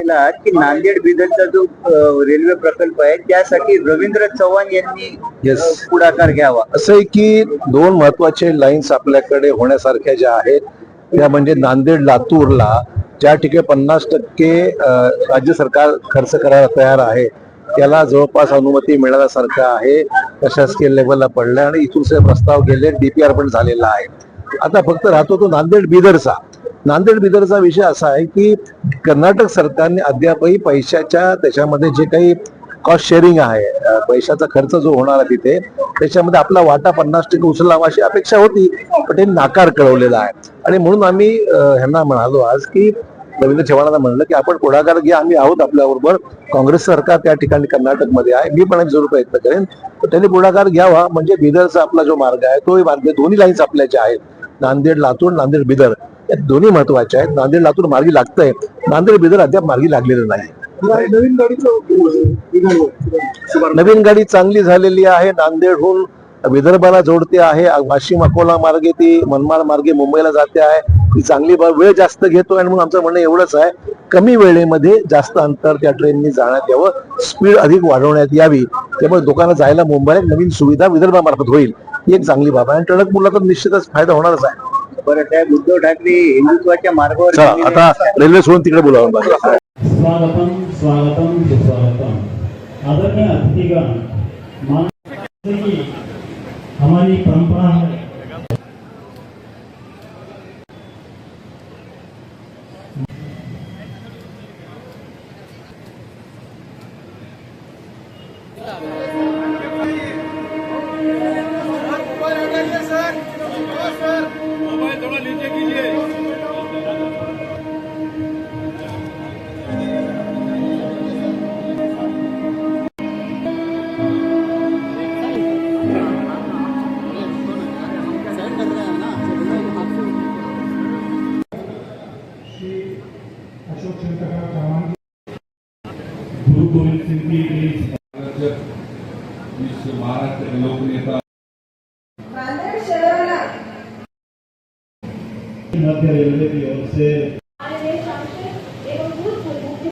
केला की नांदेड बिदरचा जो रेल्वे प्रकल्प आहे त्यासाठी रवींद्र चव्हाण यांनी पुढाकार घ्यावा। असं आहे की दोन महत्वाचे लाईन्स आपल्याकडे होण्यासारख्या ज्या आहेत त्या म्हणजे नांदेड लातूरला ज्या ठिकाणी 50% राज्य सरकार खर्च करायला तयार आहे त्याला जवळपास अनुमती मिळाल्यासारखं आहे, प्रशासकीय लेवलला पडलं आणि इथून सगळे प्रस्ताव गेले, डीपीआर पण झालेला आहे। आता फक्त राहतो तो नांदेड बिदरचा विषय असा आहे की कर्नाटक सरकारने अद्यापही पैशाच्या त्याच्यामध्ये जे काही कॉस्ट शेअरिंग आहे, पैशाचा खर्च जो होणार आहे तिथे त्याच्यामध्ये आपला वाटा 50% उचलावा अशी अपेक्षा होती, पण त्यांनी नाकार कळवलेला आहे। आणि म्हणून आम्ही ह्यांना म्हणालो आज की रवींद्र चव्हाणांना म्हणलं की आपण पुढाकार घ्या, आम्ही आहोत आपल्याबरोबर, काँग्रेस सरकार त्या ठिकाणी कर्नाटकमध्ये आहे, मी पण जरूर प्रयत्न करेन, तर त्यांनी पुढाकार घ्यावा म्हणजे बिदरचा आपला जो मार्ग आहे तो मार्ग, दोन्ही लाईन्स आपल्या ज्या आहेत नांदेड लातूर नांदेड बिदर या दोन्ही महत्वाच्या आहेत। नांदेड लातूर मार्गी लागतंय, नांदेड बिदर अद्याप मार्गी लागलेलं नाही। नवीन गाडी चांगली झालेली आहे, नांदेडहून विदर्भाला जोडते आहे, वाशिम अकोला मार्गे ती मनमाड मार्गे मुंबईला जाते आहे, ती चांगली वेळ जास्त घेतो आणि म्हणून आमचं म्हणणं एवढंच आहे, कमी वेळेमध्ये जास्त अंतर त्या ट्रेननी जाण्यात यावं, स्पीड अधिक वाढवण्यात यावी, त्यामुळे लोकांना जायला मुंबईला नवीन सुविधा विदर्भामार्फत होईल, ही एक चांगली बाब आहे आणि टणकपूरला तर निश्चितच फायदा होणारच आहे। बरं, साहेब उद्धव ठाकरे हिंदुत्वाच्या मार्गावर आता रेल्वे सोडून तिकडे बोलावं। स्वागतम स्वागतम सुस्वागतम। आदरणीय अतिथिगण, की हमारी परंपरा है गुरु गोविंद सिंह जी महाराष्ट्र के लोक नेता मध्य रेलवे की ओर से